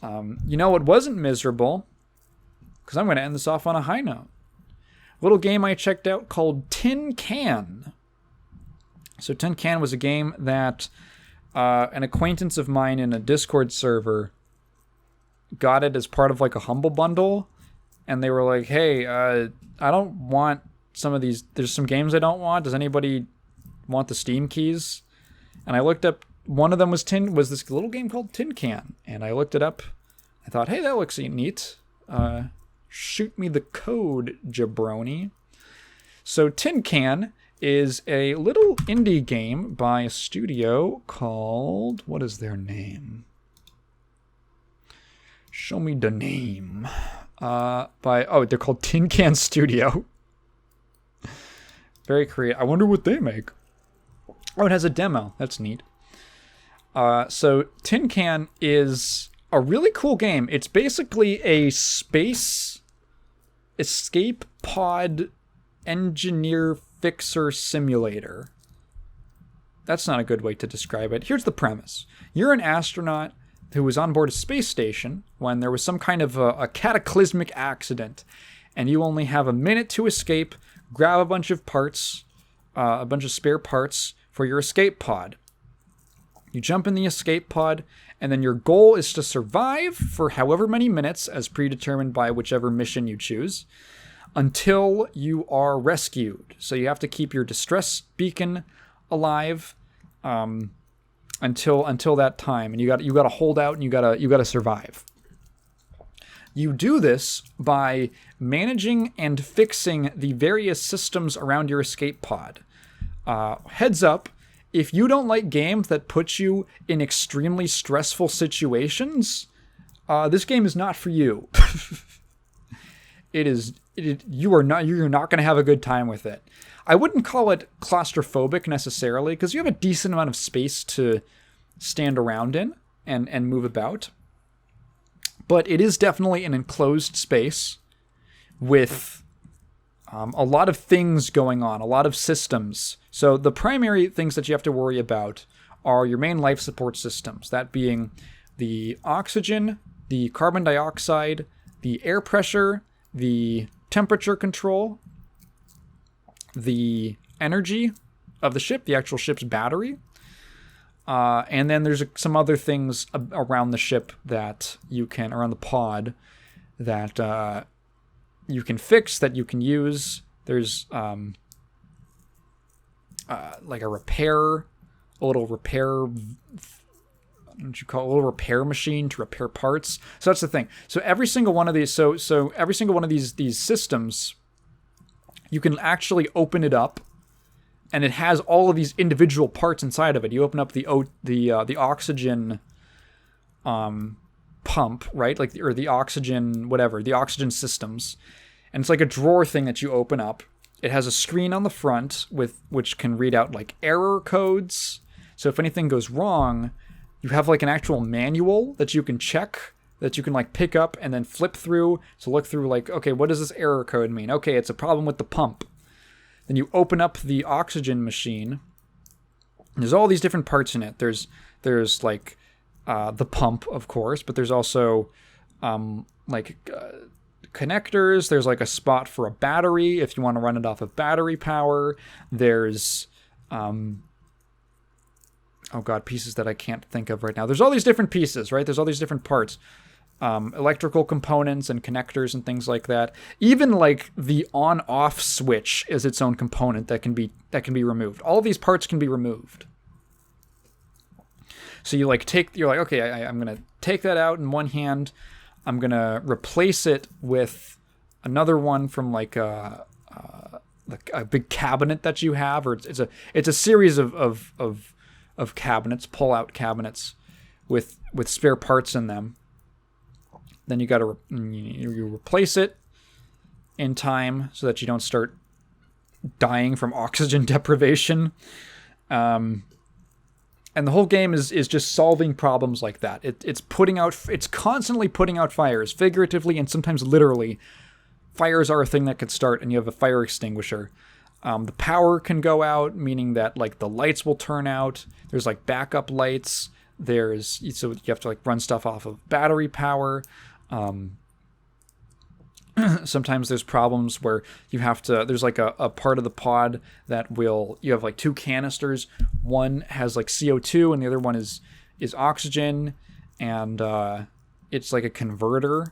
You know what wasn't miserable? Because I'm going to end this off on a high note. Little game I checked out called Tin Can. So Tin Can was a game that an acquaintance of mine in a Discord server got it as part of like a Humble Bundle. And they were like, hey, I don't want some of these. There's some games I don't want. Does anybody want the Steam keys? And I looked up, one of them was this little game called Tin Can. And I looked it up. I thought, hey, that looks neat. Shoot me the code, jabroni. So Tin Can is a little indie game by a studio called, what is their name? Show me the name. They're called Tin Can Studio. Very creative. I wonder what they make. Oh, it has a demo. That's neat. So Tin Can is a really cool game. It's basically a space escape pod engineer fixer simulator. That's not a good way to describe it. Here's the premise. You're an astronaut who was on board a space station when there was some kind of a cataclysmic accident, and you only have a minute to escape, grab a bunch of parts, a bunch of spare parts for your escape pod. You jump in the escape pod, and then your goal is to survive for however many minutes, as predetermined by whichever mission you choose, until you are rescued. So you have to keep your distress beacon alive until that time, and you got to hold out, and you got to survive. You do this by managing and fixing the various systems around your escape pod. Heads up, if you don't like games that put you in extremely stressful situations, this game is not for you. You're not going to have a good time with it. I wouldn't call it claustrophobic necessarily, because you have a decent amount of space to stand around in and move about. But it is definitely an enclosed space with a lot of things going on, a lot of systems. So the primary things that you have to worry about are your main life support systems, that being the oxygen, the carbon dioxide, the air pressure, the temperature control, the energy of the ship, the actual ship's battery, and then there's some other things around the ship that you can, around the pod, that you can fix, that you can use. There's like a little repair machine to repair parts. So that's the thing. So every single one of these, these systems, you can actually open it up, and it has all of these individual parts inside of it. You open up the oxygen pump, right? Or the oxygen, whatever, the oxygen systems. And it's like a drawer thing that you open up. It has a screen on the front which can read out like error codes. So if anything goes wrong, you have like an actual manual that you can check, that you can like pick up and then flip through to look through like, okay, what does this error code mean? Okay, it's a problem with the pump. Then you open up the oxygen machine. There's all these different parts in it. There's like the pump, of course, but there's also connectors. There's like a spot for a battery if you want to run it off of battery power. There's pieces that I can't think of right now. There's all these different pieces, right? There's all these different parts. Electrical components and connectors and things like that. Even like the on-off switch is its own component that can be removed. All of these parts can be removed. So you're like, okay, I'm going to take that out in one hand. I'm going to replace it with another one from like a big cabinet that you have, or it's a series of cabinets, pull-out cabinets with spare parts in them. Then you got to you replace it in time so that you don't start dying from oxygen deprivation. And the whole game is just solving problems like that. It's constantly putting out fires, figuratively and sometimes literally. Fires are a thing that could start, and you have a fire extinguisher. The power can go out, meaning that like the lights will turn out. There's like backup lights. So you have to like run stuff off of battery power. Sometimes there's problems where there's like a part of the pod that you have like two canisters. One has like CO2 and the other one is oxygen, and it's like a converter.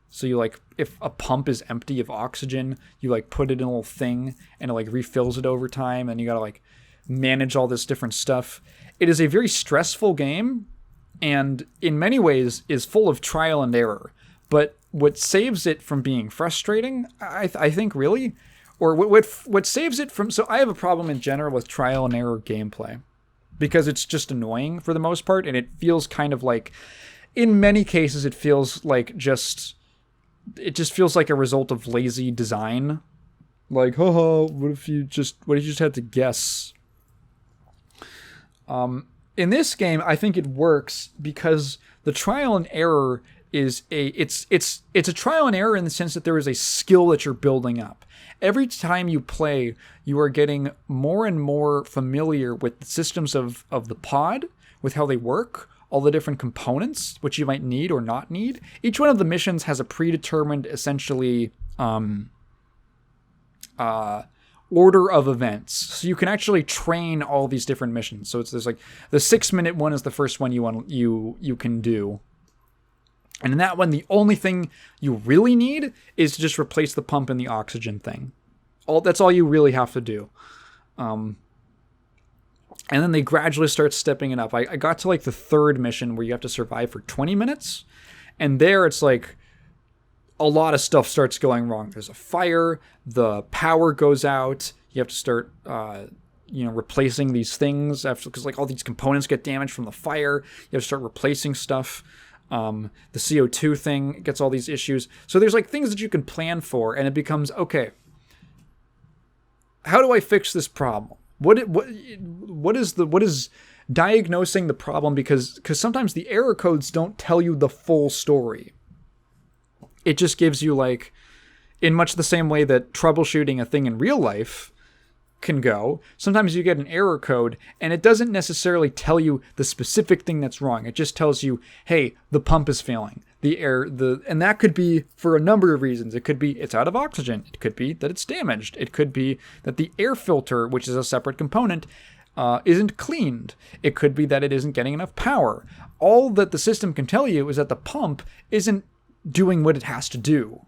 So you like, if a pump is empty of oxygen, you like put it in a little thing and it like refills it over time, and you gotta like manage all this different stuff. It is a very stressful game, and in many ways is full of trial and error. But what saves it from being frustrating, I think, really, or what saves it from... So I have a problem in general with trial and error gameplay, because it's just annoying for the most part, and it feels kind of like, in many cases, it feels like it just feels like a result of lazy design. Like, haha, what if you just had to guess? In this game, I think it works because the trial and error is it's a trial and error in the sense that there is a skill that you're building up. Every time you play, you are getting more and more familiar with the systems of the pod, with how they work, all the different components which you might need or not need. Each one of the missions has a predetermined, essentially, order of events. So you can actually train all these different missions. So there's like the 6-minute one is the first one you can do. And in that one, the only thing you really need is to just replace the pump and the oxygen thing. That's all you really have to do. And then they gradually start stepping it up. I got to like the 3rd mission where you have to survive for 20 minutes. And there it's like a lot of stuff starts going wrong. There's a fire, the power goes out. You have to start, replacing these things because like all these components get damaged from the fire. You have to start replacing stuff. The CO2 thing gets all these issues. So there's like things that you can plan for, and it becomes, okay, how do I fix this problem? What is diagnosing the problem? Because sometimes the error codes don't tell you the full story. It just gives you, like, in much the same way that troubleshooting a thing in real life can go, sometimes you get an error code and it doesn't necessarily tell you the specific thing that's wrong. It just tells you, hey, the pump is failing. And that could be for a number of reasons. It could be it's out of oxygen. It could be that it's damaged. It could be that the air filter, which is a separate component, isn't cleaned. It could be that it isn't getting enough power. All that the system can tell you is that the pump isn't doing what it has to do.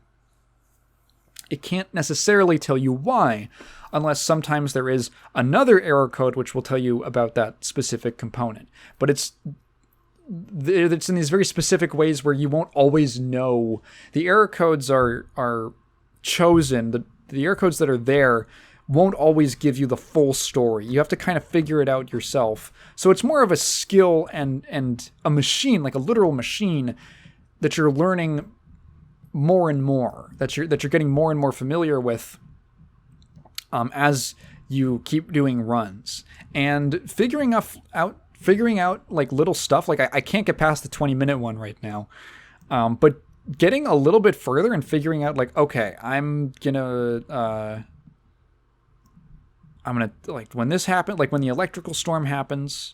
It can't necessarily tell you why, unless sometimes there is another error code which will tell you about that specific component. But it's in these very specific ways where you won't always know. The error codes are chosen. The error codes that are there won't always give you the full story. You have to kind of figure it out yourself. So it's more of a skill and a machine, like a literal machine, that you're learning more and more, that you're getting more and more familiar with as you keep doing runs, and figuring out like little stuff. Like I can't get past the 20-minute one right now, but getting a little bit further and figuring out like, okay, I'm gonna like when this happened, like when the electrical storm happens,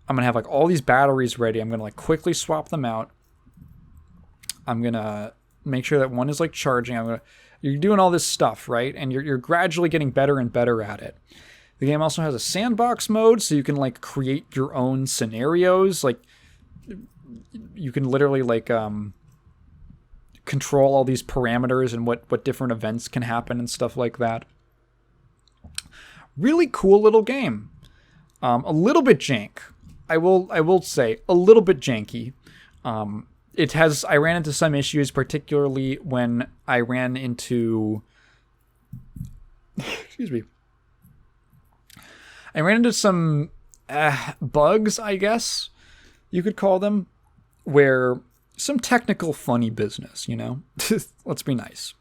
I'm gonna have like all these batteries ready. I'm gonna like quickly swap them out. I'm gonna make sure that one is like charging. You're doing all this stuff, right? And you're gradually getting better and better at it. The game also has a sandbox mode, so you can like create your own scenarios. Like you can literally like control all these parameters and what different events can happen and stuff like that. Really cool little game. A little bit jank. I will say a little bit janky. I ran into some issues, particularly when I ran into, excuse me. I ran into some bugs, I guess you could call them, where some technical funny business, you know? Let's be nice,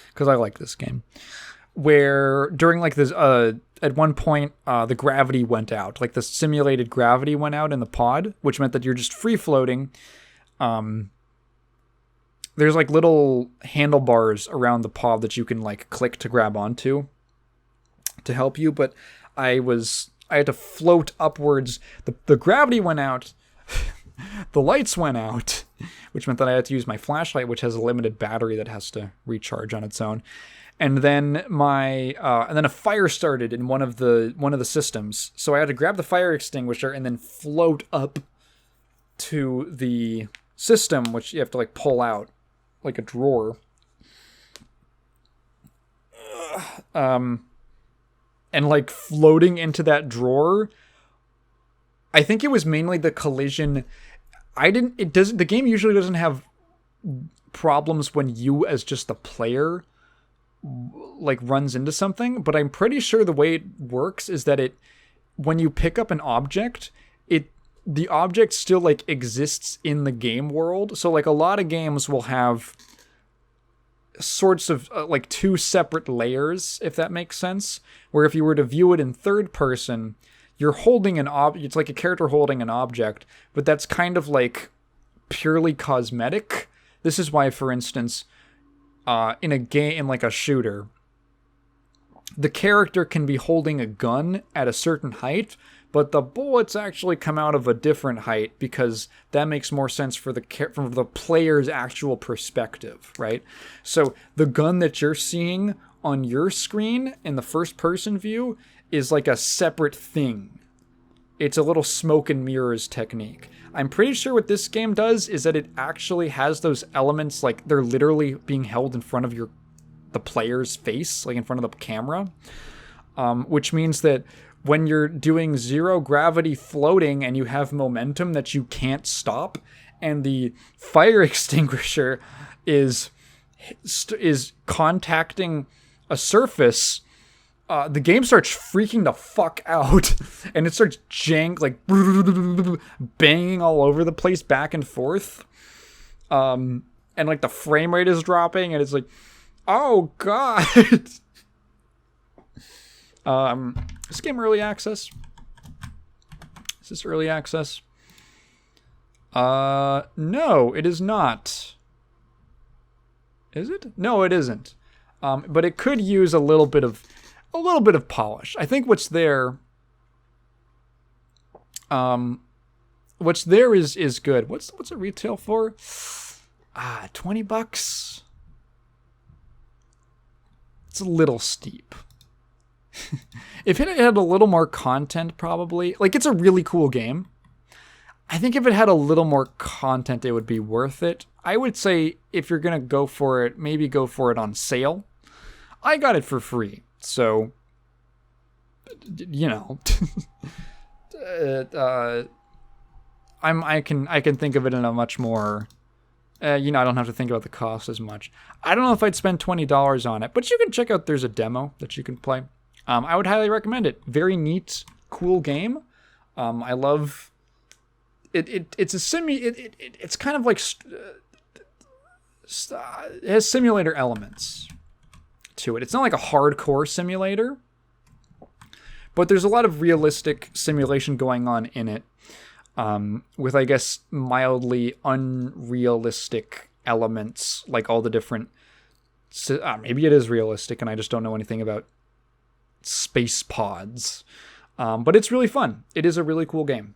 because I like this game. Where during like this, at one point, the gravity went out. Like the simulated gravity went out in the pod, which meant that you're just free floating. There's like little handlebars around the pod that you can like click to grab onto to help you, but I was I had to float upwards. The gravity went out. The lights went out, which meant that I had to use my flashlight, which has a limited battery that has to recharge on its own. And then and then a fire started in one of the systems. So I had to grab the fire extinguisher and then float up to the system, which you have to like pull out like a drawer. And like floating into that drawer, I think it was mainly the collision. The game usually doesn't have problems when you as just the player like runs into something, but I'm pretty sure the way it works is that when you pick up an object, the object still like exists in the game world. So like a lot of games will have sorts of like two separate layers, if that makes sense, where if you were to view it in third person, you're holding an object. It's like a character holding an object, but that's kind of like purely cosmetic. This is why, for instance, in a game, in like a shooter, the character can be holding a gun at a certain height, but the bullets actually come out of a different height because that makes more sense from the player's actual perspective, right? So the gun that you're seeing on your screen in the first person view is like a separate thing. It's a little smoke and mirrors technique. I'm pretty sure what this game does is that it actually has those elements, like they're literally being held in front of the player's face, like in front of the camera, which means that when you're doing zero gravity floating and you have momentum that you can't stop, and the fire extinguisher is contacting a surface, the game starts freaking the fuck out, and it starts banging all over the place back and forth, and like the frame rate is dropping, and it's like, oh god. Is this game early access? Is this early access? No, it is not. Is it? No, it isn't. But it could use a little bit of polish. I think what's there is good. What's it retail for? $20. It's a little steep. If it had a little more content, probably. Like, it's a really cool game. I think if it had a little more content, it would be worth it. I would say if you're going to go for it, maybe go for it on sale. I got it for free. So, you know, I can think of it in a much more, I don't have to think about the cost as much. I don't know if I'd spend $20 on it, but you can check out, there's a demo that you can play. I would highly recommend it. Very neat, cool game. I love it. It's it's kind of like it has simulator elements to it. It's not like a hardcore simulator, but there's a lot of realistic simulation going on in it, with, I guess, mildly unrealistic elements, like all the different. Maybe it is realistic, and I just don't know anything about space pods. But it's really fun. It is a really cool game.